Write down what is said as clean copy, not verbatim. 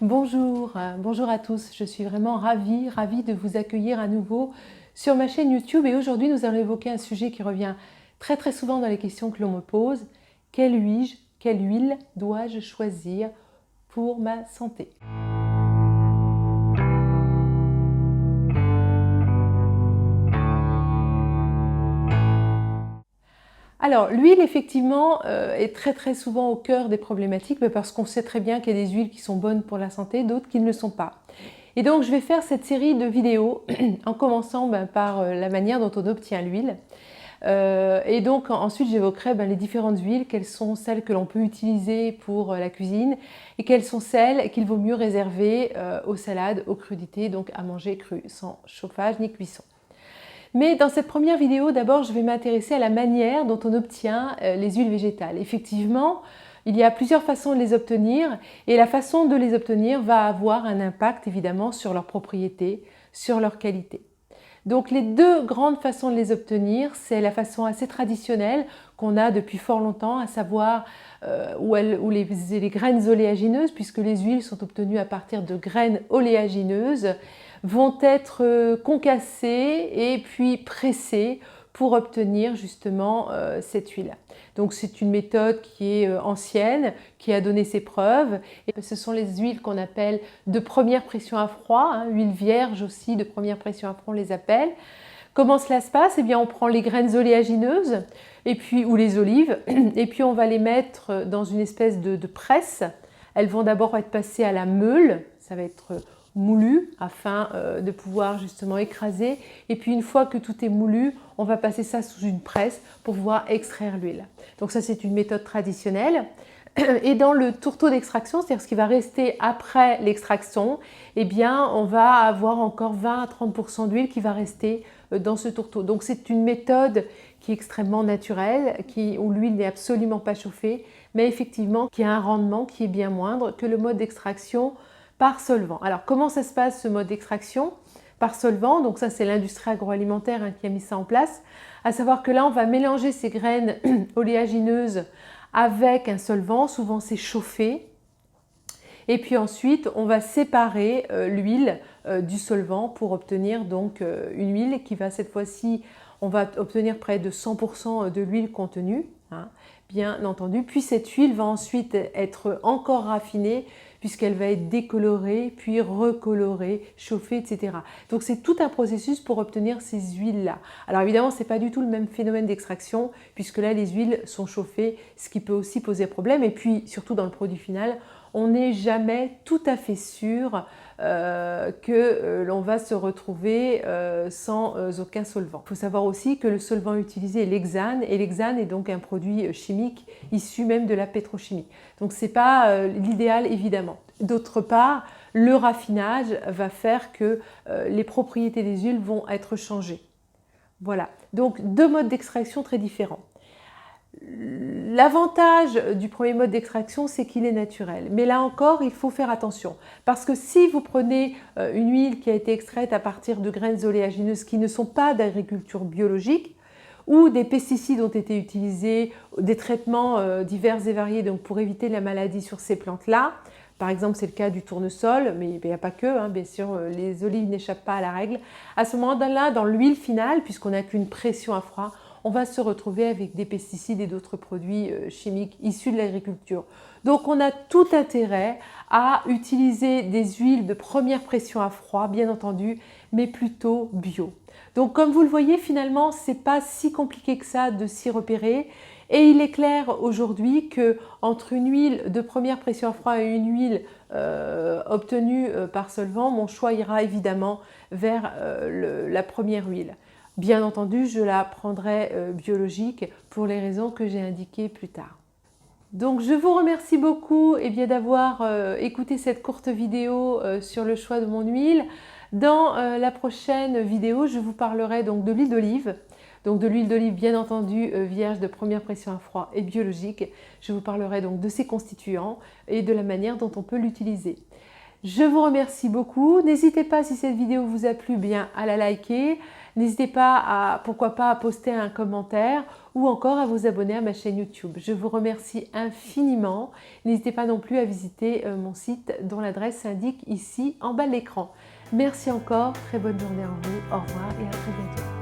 Bonjour, bonjour à tous. Je suis vraiment ravie de vous accueillir à nouveau sur ma chaîne YouTube et aujourd'hui nous allons évoquer un sujet qui revient très souvent dans les questions que l'on me pose. Quelle huile dois-je choisir pour ma santé? Alors, l'huile, effectivement, est très souvent au cœur des problématiques, mais parce qu'on sait très bien qu'il y a des huiles qui sont bonnes pour la santé, d'autres qui ne le sont pas. Et donc, je vais faire cette série de vidéos en commençant par la manière dont on obtient l'huile. Et donc, ensuite, j'évoquerai les différentes huiles, quelles sont celles que l'on peut utiliser pour la cuisine et quelles sont celles qu'il vaut mieux réserver aux salades, aux crudités, donc à manger cru, sans chauffage ni cuisson. Mais dans cette première vidéo, d'abord, je vais m'intéresser à la manière dont on obtient les huiles végétales. Effectivement, il y a plusieurs façons de les obtenir et la façon de les obtenir va avoir un impact évidemment sur leurs propriétés, sur leur qualité. Donc les deux grandes façons de les obtenir, c'est la façon assez traditionnelle qu'on a depuis fort longtemps, à savoir les graines oléagineuses, puisque les huiles sont obtenues à partir de graines oléagineuses, vont être concassées et puis pressées pour obtenir justement cette huile. Donc c'est une méthode qui est ancienne, qui a donné ses preuves. Et ce sont les huiles qu'on appelle de première pression à froid, huile vierge aussi de première pression à froid on les appelle. Comment cela se passe? Eh bien on prend les graines oléagineuses ou les olives et puis on va les mettre dans une espèce de presse. Elles vont d'abord être passées à la meule, ça va être moulu afin de pouvoir justement écraser, et puis une fois que tout est moulu, on va passer ça sous une presse pour pouvoir extraire l'huile. Donc ça c'est une méthode traditionnelle. Et dans le tourteau d'extraction, c'est-à-dire ce qui va rester après l'extraction, eh bien on va avoir encore 20 à 30% d'huile qui va rester dans ce tourteau. Donc c'est une méthode qui est extrêmement naturelle, où l'huile n'est absolument pas chauffée, mais effectivement qui a un rendement qui est bien moindre que le mode d'extraction par solvant. Alors comment ça se passe ce mode d'extraction par solvant? Donc ça c'est l'industrie agroalimentaire qui a mis ça en place, à savoir que là on va mélanger ces graines oléagineuses avec un solvant, souvent c'est chauffé, et puis ensuite on va séparer l'huile du solvant pour obtenir donc une huile qui va cette fois-ci, on va obtenir près de 100% de l'huile contenue, bien entendu, puis cette huile va ensuite être encore raffinée puisqu'elle va être décolorée, puis recolorée, chauffée, etc. Donc c'est tout un processus pour obtenir ces huiles-là. Alors évidemment, ce n'est pas du tout le même phénomène d'extraction, puisque là, les huiles sont chauffées, ce qui peut aussi poser problème. Et puis, surtout dans le produit final, on n'est jamais tout à fait sûr que l'on va se retrouver sans aucun solvant. Il faut savoir aussi que le solvant utilisé est l'hexane, et l'hexane est donc un produit chimique issu même de la pétrochimie. Donc ce n'est pas l'idéal évidemment. D'autre part, le raffinage va faire que les propriétés des huiles vont être changées. Voilà, donc deux modes d'extraction très différents. L'avantage du premier mode d'extraction, c'est qu'il est naturel. Mais là encore, il faut faire attention. Parce que si vous prenez une huile qui a été extraite à partir de graines oléagineuses qui ne sont pas d'agriculture biologique, ou des pesticides ont été utilisés, des traitements divers et variés donc pour éviter la maladie sur ces plantes-là, par exemple c'est le cas du tournesol, mais il n'y a pas que, bien sûr les olives n'échappent pas à la règle. À ce moment-là, dans l'huile finale, puisqu'on n'a qu'une pression à froid, on va se retrouver avec des pesticides et d'autres produits chimiques issus de l'agriculture. Donc on a tout intérêt à utiliser des huiles de première pression à froid, bien entendu, mais plutôt bio. Donc comme vous le voyez, finalement, ce n'est pas si compliqué que ça de s'y repérer. Et il est clair aujourd'hui qu'entre une huile de première pression à froid et une huile obtenue par solvant, mon choix ira évidemment vers la première huile. Bien entendu, je la prendrai biologique pour les raisons que j'ai indiquées plus tard. Donc je vous remercie beaucoup d'avoir écouté cette courte vidéo sur le choix de mon huile. Dans la prochaine vidéo, je vous parlerai donc de l'huile d'olive. Donc de l'huile d'olive bien entendu vierge de première pression à froid et biologique. Je vous parlerai donc de ses constituants et de la manière dont on peut l'utiliser. Je vous remercie beaucoup. N'hésitez pas, si cette vidéo vous a plu, bien à la liker. N'hésitez pas à, pourquoi pas, à poster un commentaire ou encore à vous abonner à ma chaîne YouTube. Je vous remercie infiniment. N'hésitez pas non plus à visiter mon site dont l'adresse s'indique ici en bas de l'écran. Merci encore, très bonne journée à vous, au revoir et à très bientôt.